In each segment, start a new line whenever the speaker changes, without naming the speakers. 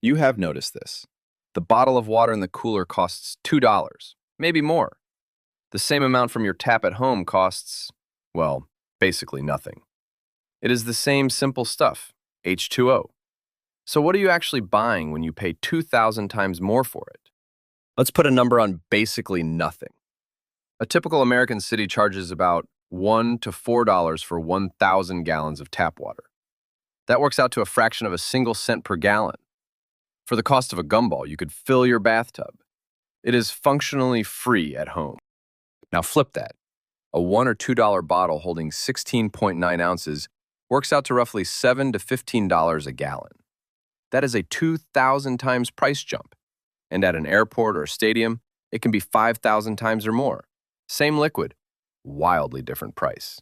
You have noticed this. The bottle of water in the cooler costs $2, maybe more. The same amount from your tap at home costs, well, basically nothing. It is the same simple stuff, H2O. So what are you actually buying when you pay 2,000 times more for it? Let's put a number on basically nothing. A typical American city charges about $1 to $4 for 1,000 gallons of tap water. That works out to a fraction of a single cent per gallon. For the cost of a gumball, you could fill your bathtub. It is functionally free at home. Now flip that. A $1 or $2 bottle holding 16.9 ounces works out to roughly $7 to $15 a gallon. That is a 2,000 times price jump. And at an airport or stadium, it can be 5,000 times or more. Same liquid, wildly different price.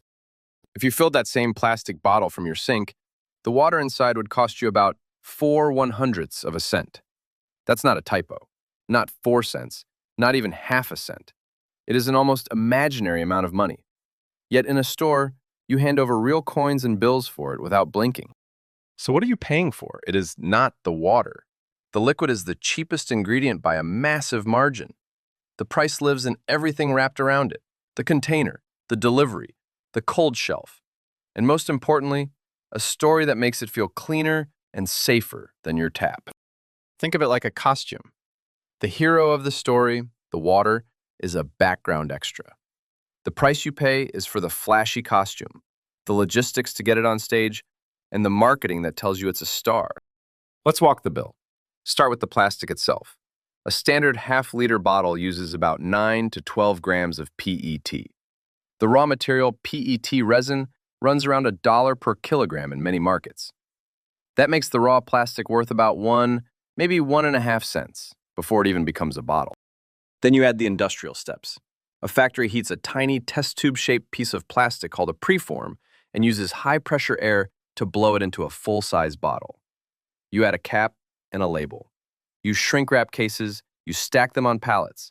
If you filled that same plastic bottle from your sink, the water inside would cost you about 4/100ths of a cent. That's not a typo. Not 4 cents, not even half a cent. It is an almost imaginary amount of money. Yet in a store, you hand over real coins and bills for it without blinking. So what are you paying for? It is not the water. The liquid is the cheapest ingredient by a massive margin. The price lives in everything wrapped around it: the container, the delivery, the cold shelf, and most importantly, a story that makes it feel cleaner and safer than your tap. Think of it like a costume. The hero of the story, the water, is a background extra. The price you pay is for the flashy costume, the logistics to get it on stage, and the marketing that tells you it's a star. Let's walk the bill. Start with the plastic itself. A standard half-liter bottle uses about 9 to 12 grams of PET. The raw material, PET resin, runs around $1 per kilogram in many markets. That makes the raw plastic worth about 1, maybe 1.5 cents before it even becomes a bottle. Then you add the industrial steps. A factory heats a tiny test tube-shaped piece of plastic called a preform and uses high-pressure air to blow it into a full-size bottle. You add a cap and a label. You shrink-wrap cases, you stack them on pallets.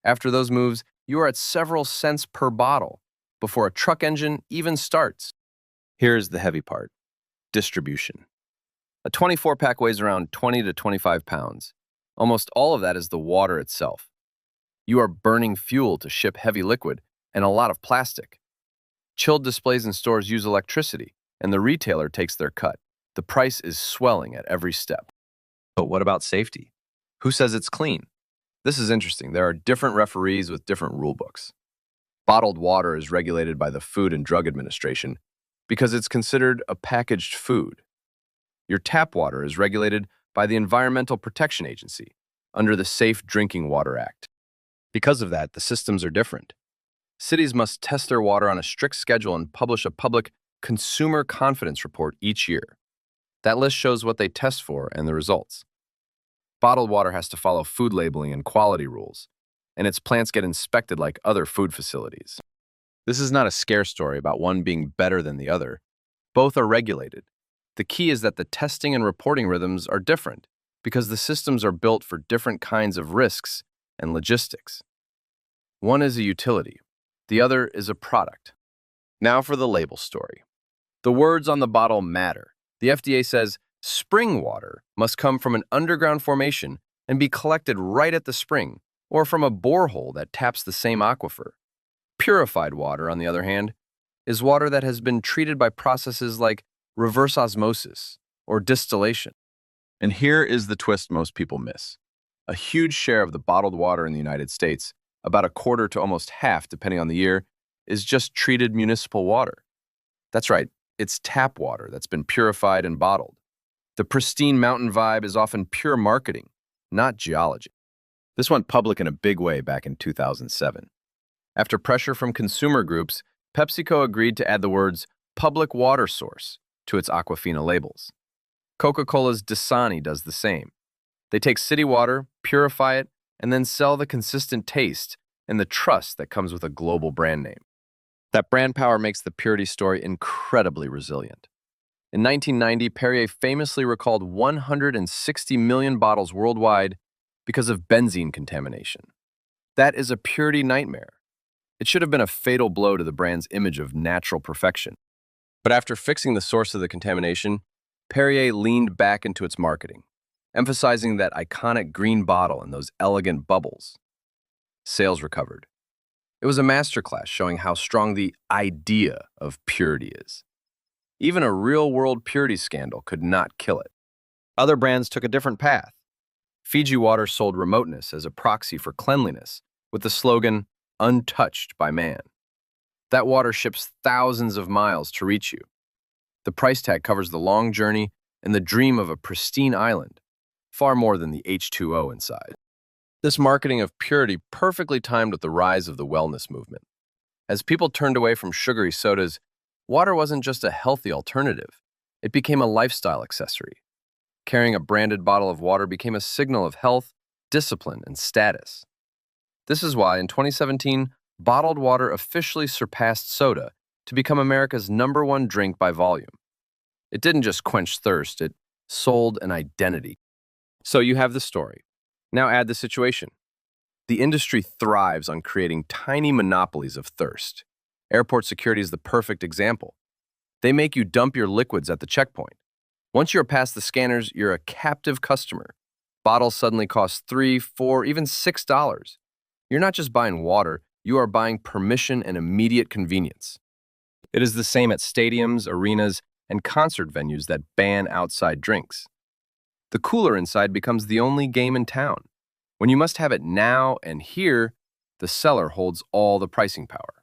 After those moves, you are at several cents per bottle before a truck engine even starts. Here's the heavy part: distribution. A 24-pack weighs around 20 to 25 pounds. Almost all of that is the water itself. You are burning fuel to ship heavy liquid and a lot of plastic. Chilled displays in stores use electricity, and the retailer takes their cut. The price is swelling at every step. But what about safety? Who says it's clean? This is interesting. There are different referees with different rule books. Bottled water is regulated by the Food and Drug Administration because it's considered a packaged food. Your tap water is regulated by the Environmental Protection Agency under the Safe Drinking Water Act. Because of that, the systems are different. Cities must test their water on a strict schedule and publish a public consumer confidence report each year. That list shows what they test for and the results. Bottled water has to follow food labeling and quality rules, and its plants get inspected like other food facilities. This is not a scare story about one being better than the other. Both are regulated. The key is that the testing and reporting rhythms are different because the systems are built for different kinds of risks and logistics. One is a utility. The other is a product. Now for the label story. The words on the bottle matter. The FDA says spring water must come from an underground formation and be collected right at the spring, or from a borehole that taps the same aquifer. Purified water, on the other hand, is water that has been treated by processes like reverse osmosis or distillation. And here is the twist most people miss. A huge share of the bottled water in the United States, about a quarter to almost half depending on the year, is just treated municipal water. That's right, it's tap water that's been purified and bottled. The pristine mountain vibe is often pure marketing, not geology. This went public in a big way back in 2007. After pressure from consumer groups, PepsiCo agreed to add the words public water source to its Aquafina labels. Coca-Cola's Dasani does the same. They take city water, purify it, and then sell the consistent taste and the trust that comes with a global brand name. That brand power makes the purity story incredibly resilient. In 1990, Perrier famously recalled 160 million bottles worldwide because of benzene contamination. That is a purity nightmare. It should have been a fatal blow to the brand's image of natural perfection. But after fixing the source of the contamination, Perrier leaned back into its marketing. emphasizing that iconic green bottle and those elegant bubbles. Sales recovered. It was a masterclass showing how strong the idea of purity is. Even a real-world purity scandal could not kill it. Other brands took a different path. Fiji Water sold remoteness as a proxy for cleanliness with the slogan, "Untouched by man." That water ships thousands of miles to reach you. The price tag covers the long journey and the dream of a pristine island, far more than the H2O inside. This marketing of purity perfectly timed with the rise of the wellness movement. As people turned away from sugary sodas, water wasn't just a healthy alternative. It became a lifestyle accessory. Carrying a branded bottle of water became a signal of health, discipline, and status. This is why, in 2017, bottled water officially surpassed soda to become America's #1 drink by volume. It didn't just quench thirst, it sold an identity. So you have the story. Now add the situation. The industry thrives on creating tiny monopolies of thirst. Airport security is the perfect example. They make you dump your liquids at the checkpoint. Once you're past the scanners, you're a captive customer. Bottles suddenly cost $3, $4, even $6. You're not just buying water, you are buying permission and immediate convenience. It is the same at stadiums, arenas, and concert venues that ban outside drinks. The cooler inside becomes the only game in town. When you must have it now and here, the seller holds all the pricing power.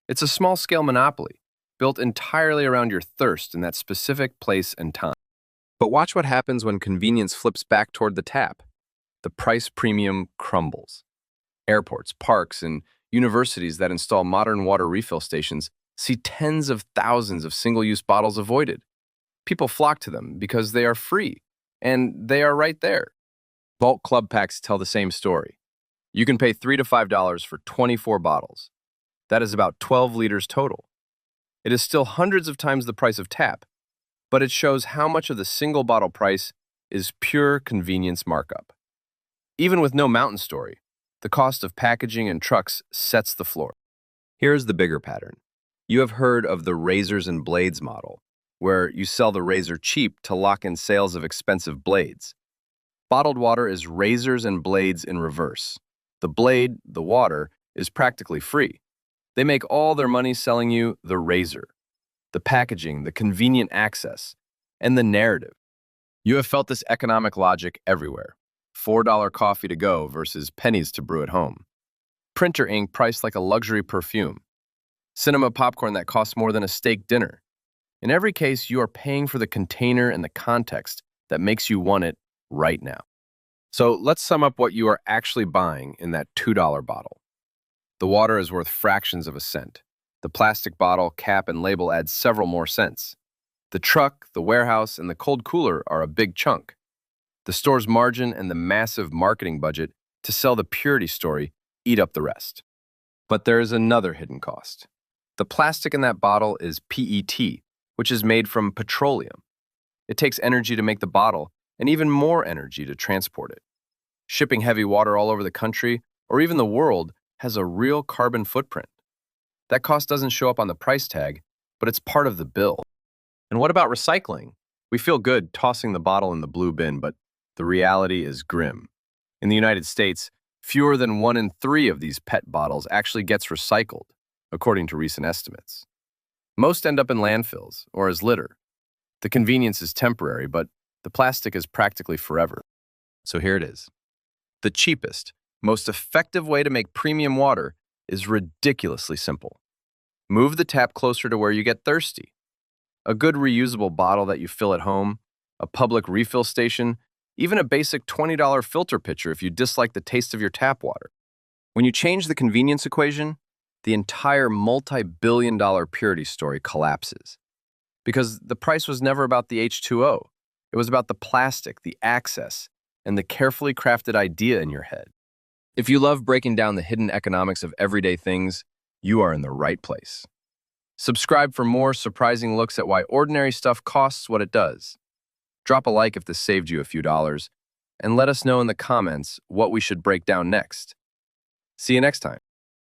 It's a small-scale monopoly, built entirely around your thirst in that specific place and time. But watch what happens when convenience flips back toward the tap. The price premium crumbles. Airports, parks, and universities that install modern water refill stations see tens of thousands of single-use bottles avoided. People flock to them because they are free, and they are right there. Bulk club packs tell the same story. You can pay $3 to $5 for 24 bottles. That is about 12 liters total. It is still hundreds of times the price of tap, but it shows how much of the single bottle price is pure convenience markup. Even with no mountain story, the cost of packaging and trucks sets the floor. Here's the bigger pattern. You have heard of the razors and blades model, where you sell the razor cheap to lock in sales of expensive blades. Bottled water is razors and blades in reverse. The blade, the water, is practically free. They make all their money selling you the razor, the packaging, the convenient access, and the narrative. You have felt this economic logic everywhere. $4 coffee to go versus pennies to brew at home. Printer ink priced like a luxury perfume. Cinema popcorn that costs more than a steak dinner. In every case, you are paying for the container and the context that makes you want it right now. So let's sum up what you are actually buying in that $2 bottle. The water is worth fractions of a cent. The plastic bottle, cap, and label add several more cents. The truck, the warehouse, and the cold cooler are a big chunk. The store's margin and the massive marketing budget to sell the purity story eat up the rest. But there is another hidden cost. The plastic in that bottle is PET, which is made from petroleum. It takes energy to make the bottle and even more energy to transport it. Shipping heavy water all over the country, or even the world, has a real carbon footprint. That cost doesn't show up on the price tag, but it's part of the bill. And what about recycling? We feel good tossing the bottle in the blue bin, but the reality is grim. In the United States, fewer than 1 in 3 of these PET bottles actually gets recycled, according to recent estimates. Most end up in landfills or as litter. The convenience is temporary, but the plastic is practically forever. So here it is. The cheapest, most effective way to make premium water is ridiculously simple. Move the tap closer to where you get thirsty. A good reusable bottle that you fill at home, a public refill station, even a basic $20 filter pitcher if you dislike the taste of your tap water. When you change the convenience equation, the entire multi-billion-dollar purity story collapses. Because the price was never about the H2O. It was about the plastic, the access, and the carefully crafted idea in your head. If you love breaking down the hidden economics of everyday things, you are in the right place. Subscribe for more surprising looks at why ordinary stuff costs what it does. Drop a like if this saved you a few dollars, and let us know in the comments what we should break down next. See you next time.